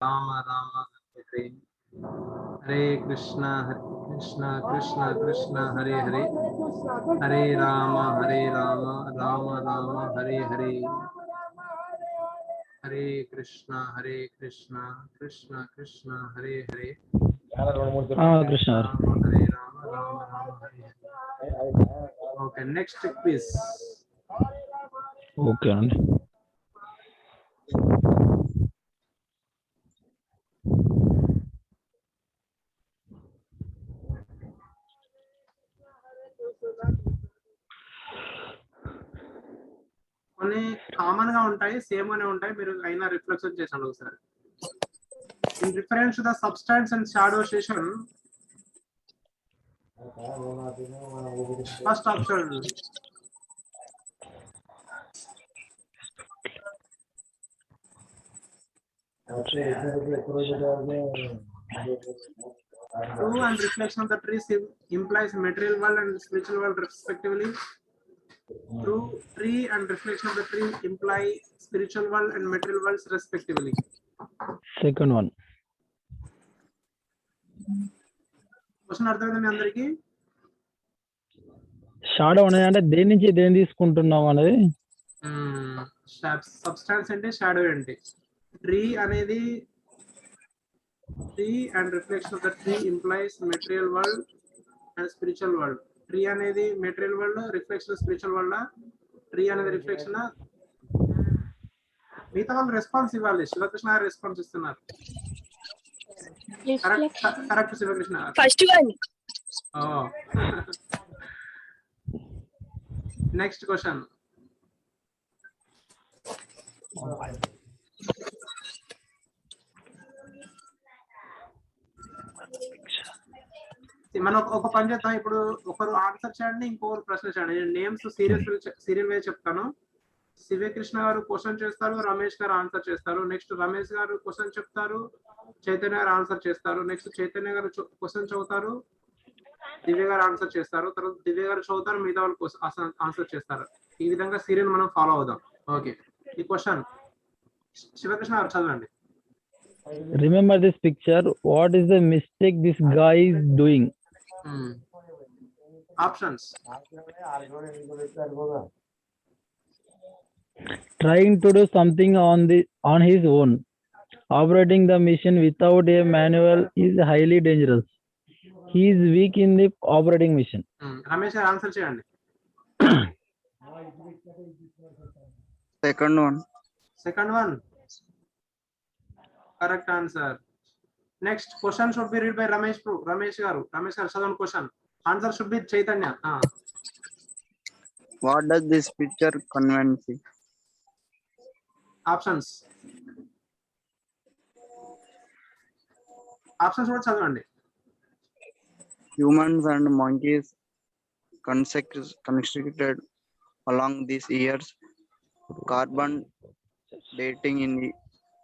Rama Rama Hare Hare Krishna Krishna Krishna Krishna Hare Hare Hare Rama Rama Rama Hare Hare Hare Krishna Krishna Krishna Hare Hare Krishna. Hare Rama Rama Hare Hare. Okay, next quiz. Okay అండి. కొన్ని common గా ఉంటాయి, same గానే ఉంటాయి. మీరు అయినా reflection చేసాను ఒకసారి. In reference to the substance and shadow session, first option. True and reflection of the trees implies material world and spiritual world respectively. True, tree and reflection of the tree imply spiritual world and material worlds respectively. Second one. Question అర్థమైంది మీ అందరికి? Shadow అనేది అంటే దేని నుంచి దేని తీసుకుంటున్నాం అనేది. Substance అంటే షాడో ఏంటి? ట్రీ అనేది tree and reflection of the tree implies material world and spiritual world. Tree అనేది material world, reflection spiritual world. Tree అనేది రిఫ్లెక్షన్. మిగతా వాళ్ళు రెస్పాన్స్ ఇవ్వాలి. శివకృష్ణ గారు రెస్పాన్స్ ఇస్తున్నారు. కరెక్ట్ శివకృష్ణ గారు. First one. Next question. మనం ఒక పని చేద్దాం. ఇప్పుడు ఒకరు ఆన్సర్ చేయండి, ఇంకొకరు ప్రశ్న చేయండి. నేను నేమ్స్ సీరియల్ వైజ్ చెప్తాను. శివకృష్ణ గారు క్వశ్చన్ చేస్తారు, రమేష్ గారు ఆన్సర్ చేస్తారు. నెక్స్ట్ రమేష్ గారు క్వశ్చన్ చెప్తారు, చైతన్య గారు ఆన్సర్ చేస్తారు. నెక్స్ట్ చైతన్య గారు క్వశ్చన్ చదువుతారు, దివ్య గారు ఆన్సర్ చేస్తారు. తర్వాత దివ్య గారు చదువుతారు, మిగతా వాళ్ళు ఆన్సర్ చేస్తారు. ఈ విధంగా సీరియల్ మనం ఫాలో అవుదాం. ఓకే, ఈ క్వశ్చన్ శివకృష్ణ గారు చదవండి. Remember this picture. What is the mistake this guy is doing? Options. Trying to do something on his own. Operating the machine without a manual is highly dangerous. He is weak in the operating machine. Ramesh garu answer cheyandi. Second one. Second one. Correct answer. Next question should be read by Ramesh garu. Ramesh garu chadavandi question. Answer should be Chaitanya. What does this picture convey? Options. Options కూడా చదవండి. Humans and monkeys constructed along these years. Carbon dating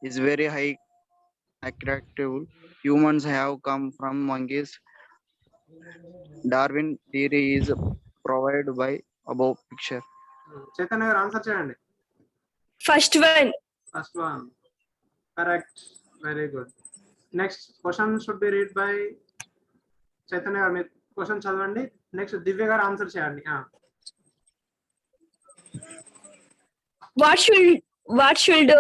is very high attractive. Humans have come from monkeys. Darwin theory is provided by above picture. Chaitanya garu answer చేయండి. First one. First one. Correct. Very good. Next question should be read by Chaitanya garu. మీరు question చదవండి. Next దివ్య గారు answer చేయండి. What should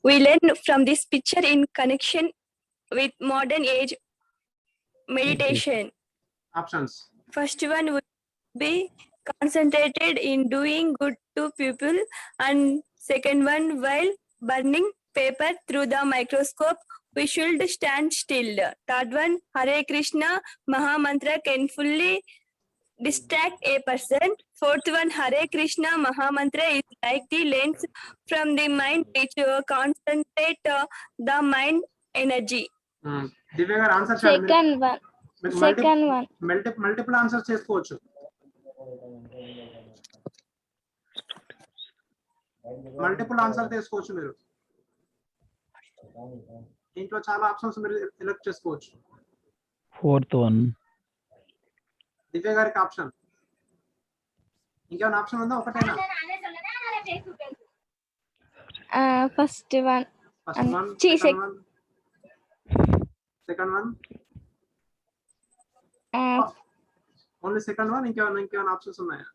we learn from this picture in connection with modern age meditation? Options. First one would be concentrated in doing good to people, and second one, while burning paper through the microscope, we should stand still. Third one, Hare Krishna Maha Mantra can fully distract a person. Fourth one, Hare Krishna Maha Mantra is like the lens from the mind which concentrate the mind energy. దివ్య గారు answer చేయండి. Second one multiple answer చేసుకోవచ్చు. Multiple answer తీసుకోవచ్చు మీరు. ఇంట్లో చాలా options మీరు select చేసుకోవచ్చు. Fourth one. దివ్య గారికి ఆప్షన్. ఇంకేమైనా ఆప్షన్ ఉందా? ఒకటేనా? ఫస్ట్ వన్ ఫస్ట్ వన్, చీ, second one, Second one. Only second one. ఇంకేమైనా ఆప్షన్స్ ఉన్నాయా?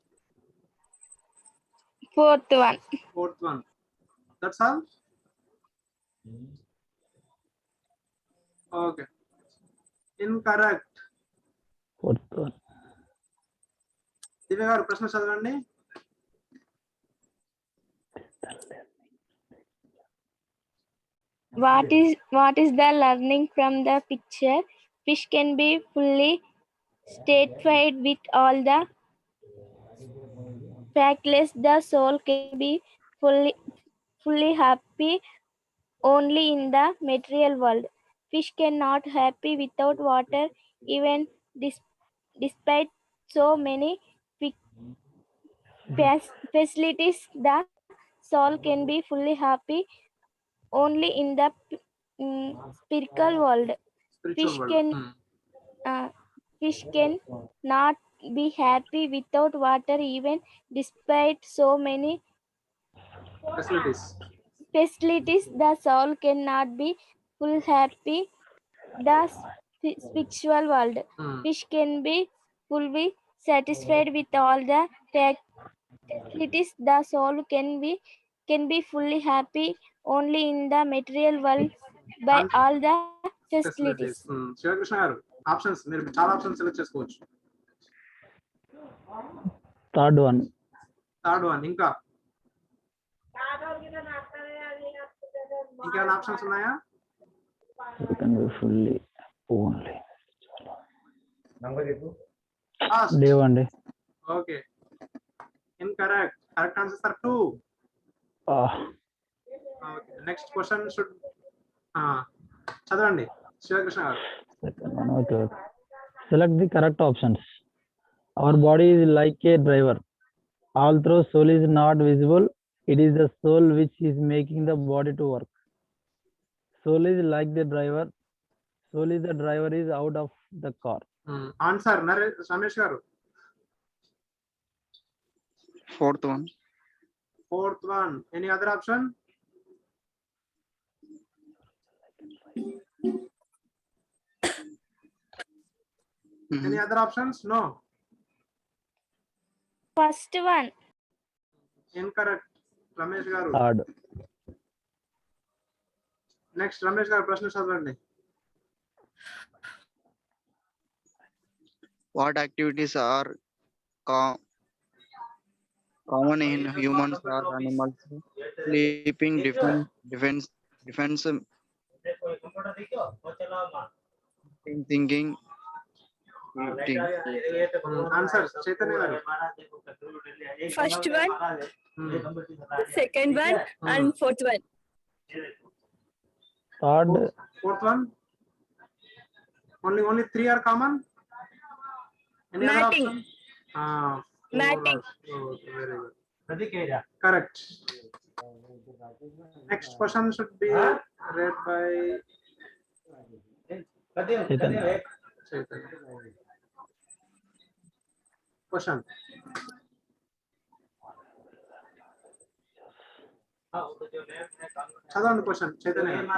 Fourth one. Fourth one. That's all. Okay. Incorrect. Fourth one. దివ్య గారు ప్రశ్న చదవండి. What is the learning from the picture? Fish can be fully satisfied with all the factless. The soul can be fully happy only in the material world. Fish cannot happy without water, even despite so many facilities. The soul can be fully happy only in the spiritual world. Spiritual Fish world. can fish can not be happy without water, even despite so many Facilities. The soul cannot be full happy the spiritual world. Fish can be fully satisfied with all the facilities. The soul can be fully happy only in the material world by all the facilities. Sivakrishna గారు options మీరు చాలా options select చేసుకోవచ్చు. Third one. ఇంకా ఇంకేమైనా options ఉన్నాయా? Can be fully only. Last. లేవండి. Okay. Incorrect. Correct answers are 2. Okay. Next question should చదవండి శివకృష్ణ గారు. Second one. Okay. Select the correct options. Our body is like a driver. Although soul is not visible, it is the soul which is making the body to work. Soul is like the driver. Soul is the driver is out of the car. Answer Ramesh garu. Fourth one. Any other option? Any other options? No. First one. Incorrect. Ramesh garu. Third. Next Ramesh garu ప్రశ్న చదవండి. What activities are common in humans or animals? Sleeping, defense, thinking, eating. Answer Chaitanya garu. First one, second one, and fourth one. Third. Fourth one. Only 3 are common. Any other Matting. option? Matting. Very good. Correct. Next question should be read by Chaitanya. Question. చదవండి question Chaitanya గారు.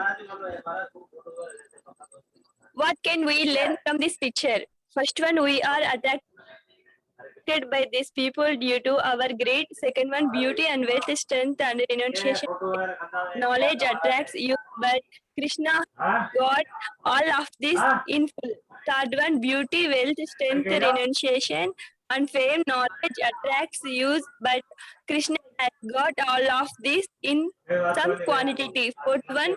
What can we learn from this picture? First one, we are attracted by these people due to our greed. Second one, beauty and wealth, strength and renunciation. Knowledge attracts you, but Krishna got all of this in full. Third one, beauty, wealth, strength, renunciation, and fame. Knowledge attracts you, but Krishna has got all of this in some quantity. Fourth one,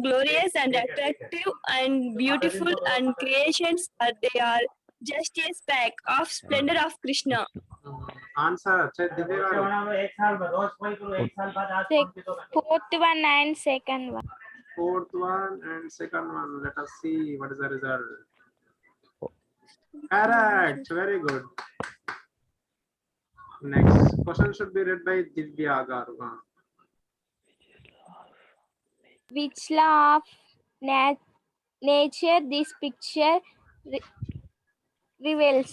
glorious and attractive and beautiful and creations, but they are just a speck of splendor of Krishna. Answer Divya garu. Fourth one and second one. Fourth one and second one. Let us see what is the result. Correct. Very good. Next question should be read by Divya garu. Which law of nature this picture reveals?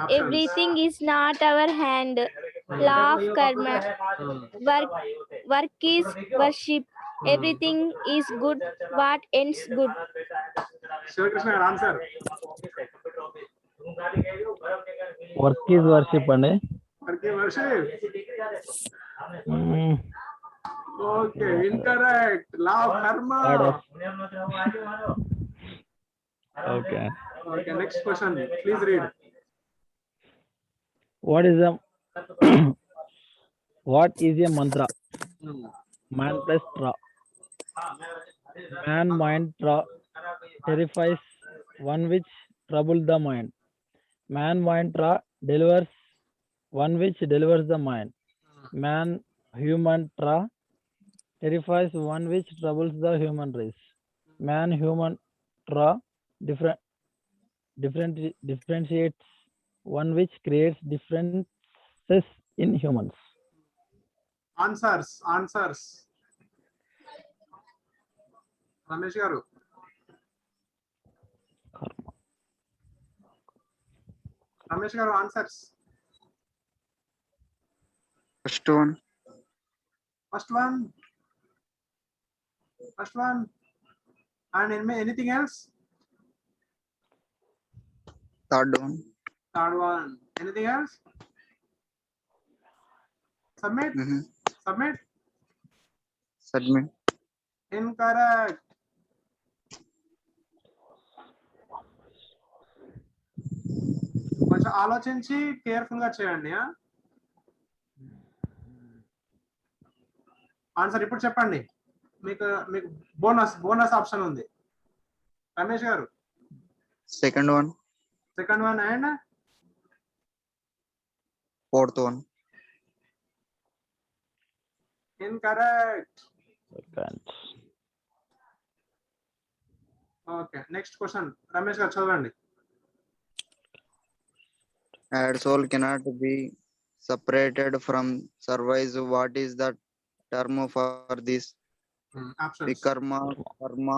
Options. Everything is not our hand. Law of karma. Work is worship. Everything is good. What ends good? Sivakrishna గారు answer. Work is worship అండి. Okay, incorrect. Law of కర్మ. Okay. Okay, next question please read. What is a mantra? Man plus tra. Man mind tra terrifies one which troubles the mind. Man mind tra delivers one which delivers the mind. Man human tra terrifies one which troubles the human race. Man human tra differentiates one which creates differences in humans. Answers Ramesh గారు. Answers. First one. And anything else? Third one. Anything else? Submit. Submit. Incorrect. కొంచెం ఆలోచించి careful గా చేయండి. Answer ఇప్పుడు చెప్పండి. మీకు bonus option ఉంది. రమేష్ గారు. Second one. And Fourth one. Incorrect. Okay, next question Ramesh గారు చదవండి. And soul cannot be separated from service. What is the term for this? Option. Vikarma, karma,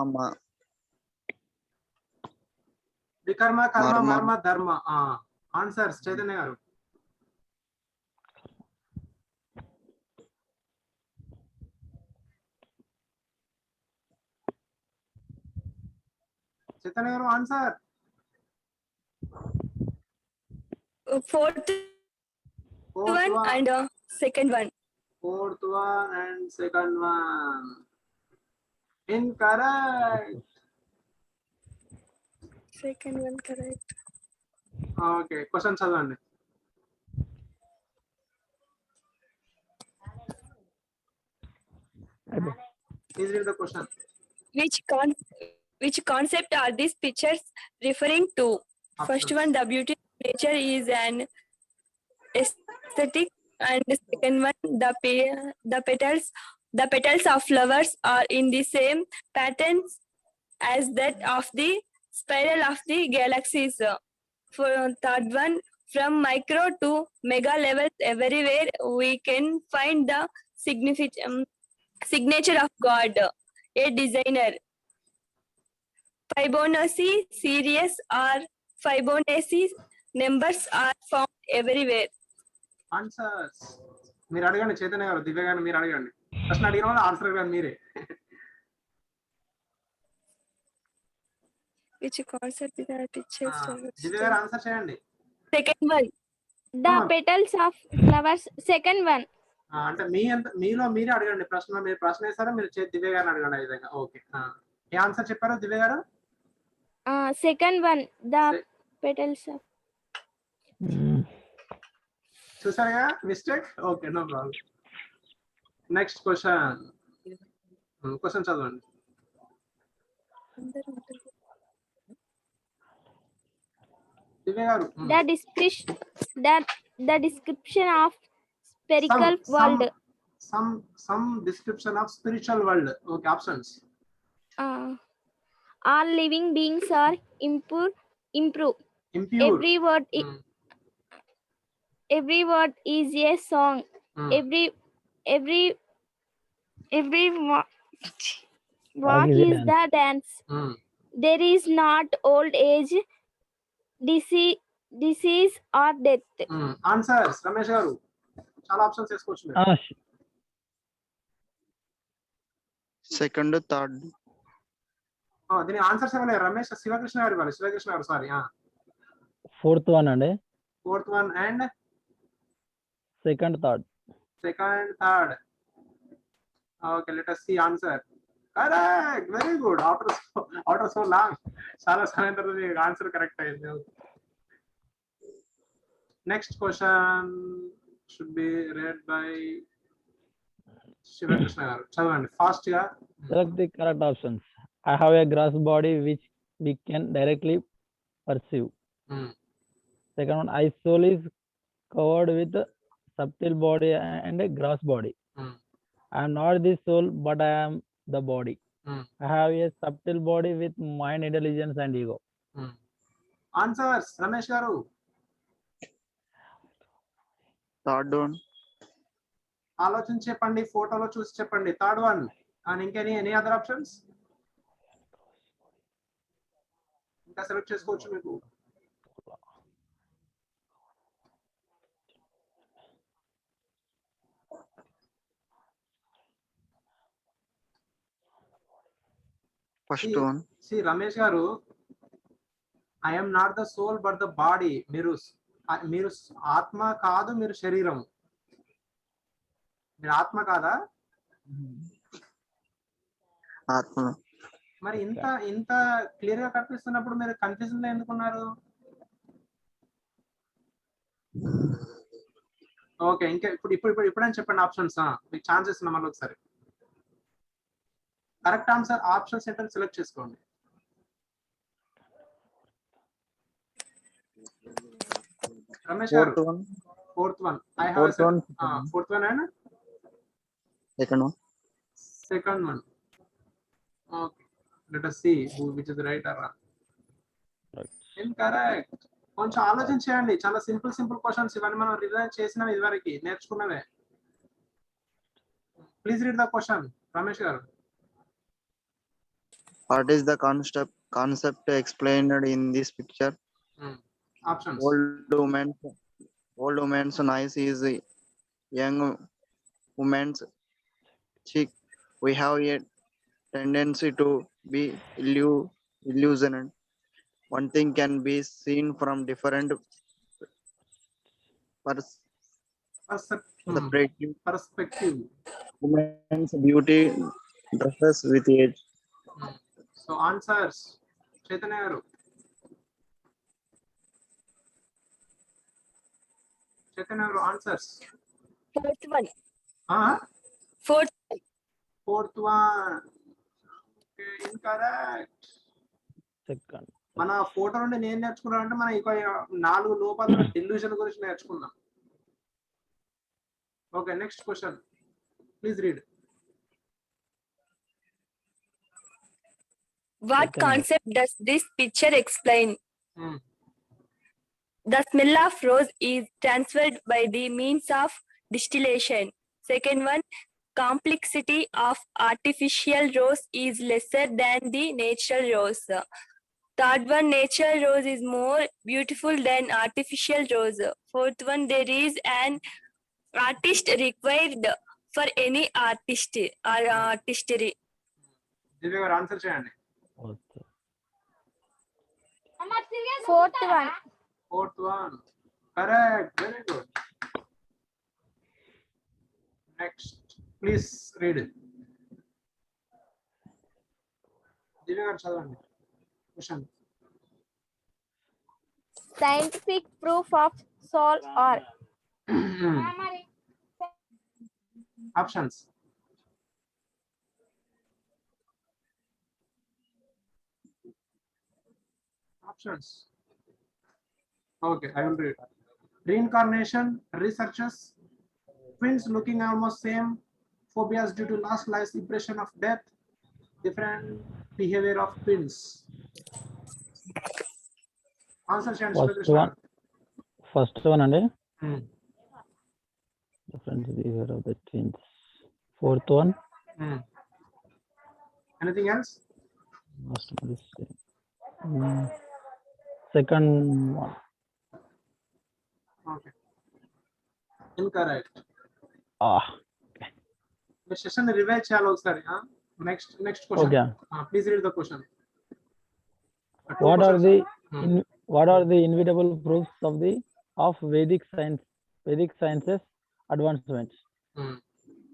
వికర్మ, కర్మ, మర్మ. మర్మ, ధర్మ. ఆన్సర్స్ చైతన్య గారు. Answer. Fourth one and second one. Fourth one and second one. Incorrect. Second one correct. Okay, question చదవండి. Please read the question. Which concept are these pictures referring to? First Options. one, the beauty of nature is an aesthetic, and the second one, the petals of flowers are in the same patterns as that of the spiral of the galaxies. For third one, from micro to mega levels everywhere we can find the signature of God, a designer. Fibonacci series or Fibonacci numbers are found everywhere. Answers మీరు అడగండి. చైతన్య గారు, దివ్య గారు మీరు అడగండి. ప్రశ్న అడిగిన వాళ్ళు answer గారు మీరే. Which concept is that pictures? దివ్య గారు ఆన్సర్ చేయండి. Second one. The petals of flowers. Second one. అంటే మీలో మీరే అడగండి ప్రశ్న. మీరు ప్రశ్న వేస్తారో మీరు దివ్య గారిని అడగండి ఆ విధంగా. ఓకే, ఏ ఆన్సర్ చెప్పారు దివ్య గారు? Second one. The petals of. చూసారుగా mistake. Okay, no problem. Next question చదవండి. దివ్య గారు. The description of spherical world. Some description of spiritual world. Okay, options. All living beings are impure. Every word is a song. Every walk is the dance. There is not old age, disease or death. Answers Ramesh గారు. చాలా options వేసుకోవచ్చు. second, third, దీని answers ఇవ్వలేదు రమేష్, శివకృష్ణ గారు ఇవ్వాలి. Sivakrishna garu sorry. fourth one అండి, fourth one and second, third. Second, third. Okay, let us see answer. Correct, very good. After so long, చాలా సమయం తర్వాత ఆన్సర్ కరెక్ట్ అయింది. Next question should be read by Sivakrishna garu. చదవండి ఫాస్ట్ గా. Select the correct options. I have a grass body which we can directly perceive. Second one, I soul is covered with subtle body and a grass body. I am not the soul, but I am the body. I have a subtle body with mind, intelligence, and ego. Answers Ramesh garu. third one, ఆలోచించి చెప్పండి, ఫోటోలో చూసి చెప్పండి. Third one. And ఇంకెనీ any other options? ఇంకా select చేసుకోవచ్చు మీకు. first one, Ramesh garu, I am not the soul but the body. మీరు ఆత్మ కాదు, మీరు శరీరం. మీరు ఆత్మ కాదా? atma, మరి ఇంత క్లియర్ గా కనిపిస్తున్నప్పుడు మీరు కన్ఫ్యూజన్ లో ఎందుకున్నారు? ఓకే, ఇంకా ఇప్పుడైనా చెప్పండి ఆప్షన్స్. మీకు ఛాన్స్ ఇస్తున్నా మళ్ళీ ఒకసారి. కరెక్ట్ ఆన్సర్ ఆప్షన్స్ ఏంటని సెలెక్ట్ చేసుకోండి. రమేష్ గారు, fourth one, fourth one. I have fourth one and second one, second one. Okay, let us see which is right or wrong. Incorrect. కొంచెం ఆలోచించేయండి. చాలా సింపుల్ క్వశ్చన్స్ ఇవన్నీ. మనం రివిజన్ చేసినవి, ఇదివరకు నేర్చుకున్నవే. Please read the question Ramesh garu. what is the concept explained in this picture? Options. Old woman's nice is young woman's cheek. We have a tendency to be illusioned. One thing can be seen from different perspective. Women's beauty dresses with age. So answers, Chaitanya garu. Chaitanya garu, answers. Fourth one. Fourth one. Okay, incorrect. Second. మన photo నుండి నేను నేర్చుకున్నాను అంటే మనం ఇక 4 లోపాల delusion గురించి నేర్చుకుందాం. Okay, next question please read. What concept does this picture explain? The smell of rose is transferred by the means of distillation. Second one, complexity of artificial rose is lesser than the natural rose. Third one, natural rose is more beautiful than artificial rose. Fourth one, there is an artist required for any artist or artistry. దివ్య గారు answer చేయండి. Fourth one. Correct, very good. Next, please read it. దివ్య గారు చదవండి question. Scientific proof of soul or options. Okay, I will read. Reincarnation, researchers, twins looking almost same, phobias due to last life's impression of death, different behavior of twins. Answer first one and different behavior of the twins. Fourth one. Anything else? Second one. Okay. Incorrect. Okay. మీరు session revise చేయాలి ఒకసారి. Next question. Okay. Please read the question. What are the Hmm. what are the inevitable proofs of Vedic sciences advancements?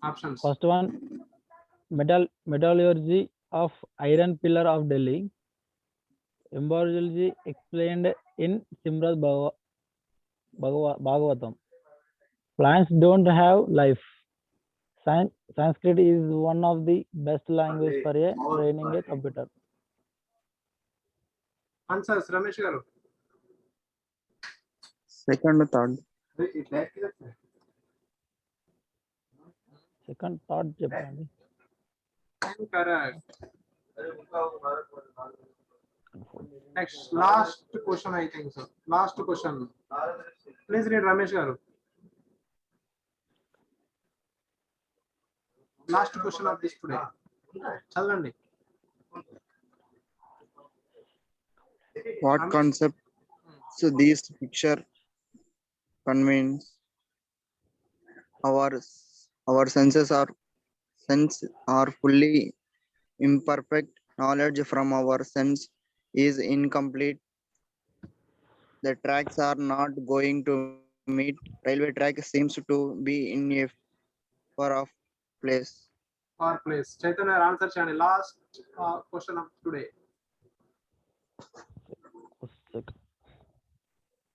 Options. First one, metallurgy of iron pillar of Delhi. Embryology explained in Simrad Bhagavatam. Plants don't have life. Sanskrit is one of the best language for training a computer. Answers, Ramesh garu. Second, third. Second thought చెప్పండి. Correct. Next, last question, I think so. Last question. Please read, Ramesh garu. Last question of this today. చదవండి. What concept so this picture conveys? Our senses are fully imperfect. Knowledge from our sense is incomplete. The tracks are not going to meet. Railway track seems to be in a far off place. Or place. Chaitanya, answer cheyandi. Last question of today.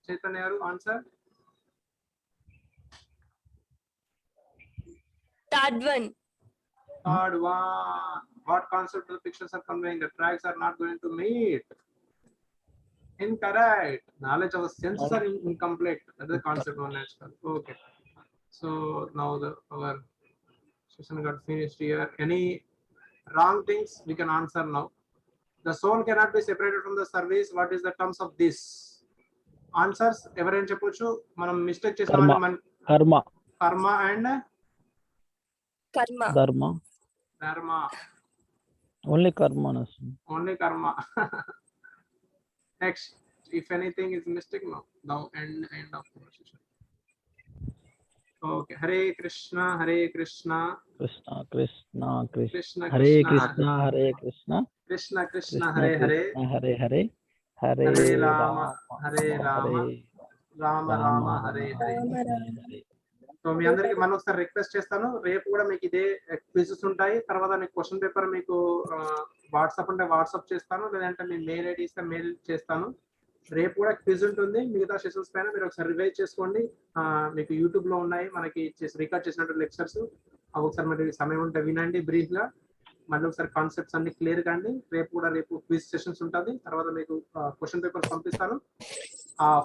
Chaitanya garu, answer. Third one. Third one. What concept the pictures are conveying? The tracks are not going to meet. Incorrect. Knowledge of senses are incomplete. That is the concept one natural. Okay. So now our session got finished here. Any wrong things we can answer now. The soul cannot be separated from the service. What is the terms of this? Answers ఎవరైనా చెప్పొచ్చు. మనం mistake చేసిన కర్మ and ధర్మ. Only కర్మ. Next, if anything is mistake, no. Now end of conversation. Okay. Hare Krishna, Hare Krishna. Krishna Krishna Krishna Hare Krishna, Hare Krishna Krishna Krishna, Hare Hare. Hare Hare Hare Hare Rama, Hare Rama Rama Rama, Hare Hare. So మీ అందరికి మనం ఒకసారి request చేస్తాను, రేపు కూడా మీకు ఇదే quizzes ఉంటాయి. తర్వాత మీకు క్వశ్చన్ పేపర్ మీకు వాట్సాప్ అంటే వాట్సాప్ చేస్తాను, లేదంటే మీ మెయిల్ ఐడి ఇస్తే మెయిల్ చేస్తాను. రేపు కూడా క్విజ్ ఉంటుంది. మిగతా సెషన్స్ పైన మీరు ఒకసారి రివైజ్ చేసుకోండి. మీకు యూట్యూబ్ లో ఉన్నాయి మనకి రికార్డ్ చేసినట్టు లెక్చర్స్. అవి ఒకసారి మరి సమయం ఉంటే వినండి బ్రీఫ్ గా. మళ్ళీ ఒకసారి కాన్సెప్ట్స్ అన్ని క్లియర్ కండి. రేపు క్విజ్ సెషన్స్ ఉంటుంది. తర్వాత మీకు క్వశ్చన్ పేపర్స్ పంపిస్తాను.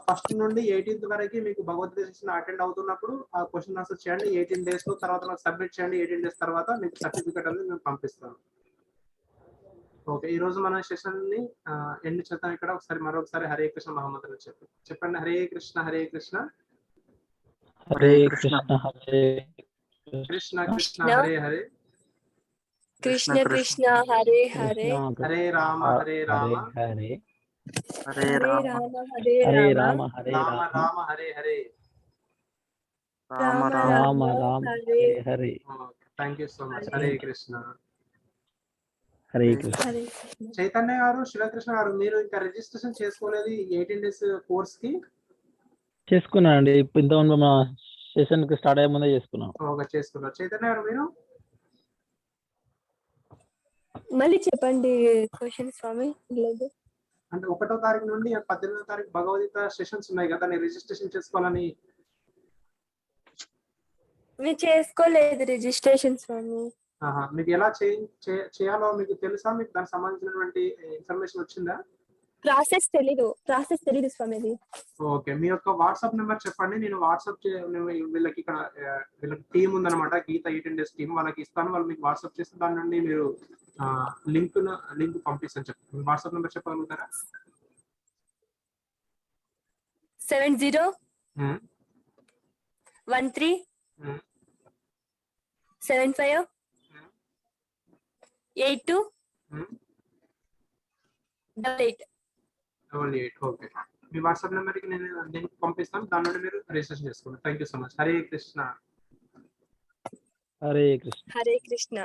ఫస్ట్ నుండి 18th వరకు మీకు భగవద్గీత సెషన్ అటెండ్ అవుతున్నప్పుడు ఆ క్వశ్చన్ ఆన్సర్ చేయండి 18 days లో. తర్వాత నాకు సబ్మిట్ చేయండి 18 days తర్వాత మీకు సర్టిఫికేట్ అనేది మేము పంపిస్తాను. ఓకే, ఈ రోజు మన సెషన్ ని ఎండ్ చేద్దాం ఇక్కడ. ఒకసారి మరొకసారి హరే కృష్ణ మహామంత్రం చెప్పండి. Hare Krishna Hare Krishna Hare Krishna Hare Krishna Krishna Hare Hare Krishna Krishna Hare Hare Hare Rama Hare Rama Hare Hare Hare Rama, Rama Hare Hare Rama Rama Hare Rama Rama Rama Hare Hare. Rama Rama. Rama Rama Hare Hare. Thank you so much. Hare Krishna. Hare Krishna. Hare. Chaitanya గారు, శివకృష్ణ గారు, మీరు ఇంకా రిజిస్ట్రేషన్ చేసుకోలేదు 18 days కోర్స్ కి? చేసుకున్నానండి. ఇంతకుముందు మన సెషన్ కి స్టార్ట్ అయ్యే ముందే చేసుకున్నాం. ఓకే, చేసుకున్నారు. చైతన్య గారు మీరు? మళ్ళీ చెప్పండి క్వశ్చన్ స్వామి. లేదు అంటే 1వ తారీఖు నుండి 18వ తారీఖు భగవద్గీత సెషన్స్ ఉన్నాయి కదా, నేను రిజిస్ట్రేషన్ చేసుకోవాలని. నేను చేసుకోలేదు రిజిస్ట్రేషన్ స్వామి. మీకు ఎలా చేయాలో మీకు తెలుసా? మీకు దానికి సంబంధించినటువంటి ఇన్ఫర్మేషన్ వచ్చిందా? ప్రాసెస్ తెలీదు స్వామి అది. ఓకే, మీ యొక్క వాట్సాప్ నెంబర్ చెప్పండి. నేను వాట్సాప్ వీళ్ళకి ఇక్కడ వీళ్ళకి టీం ఉందన్నమాట, గీత 18 days టీం. వాళ్ళకి ఇస్తాను, వాళ్ళు మీకు వాట్సాప్ చేస్తే దాని నుండి మీరు లింక్ పంపిస్తాను. చెప్పండి, వాట్సాప్ నెంబర్ చెప్పగలుగుతారా? 7013758288. ఓకే, మీ వాట్సాప్ నెంబర్కి నేను లింక్ పంపిస్తాను, దాని నుండి మీరు రిజిస్ట్రేషన్ చేసుకోండి. Thank you so much. Hare Krishna. Hare Krishna. Hare Krishna.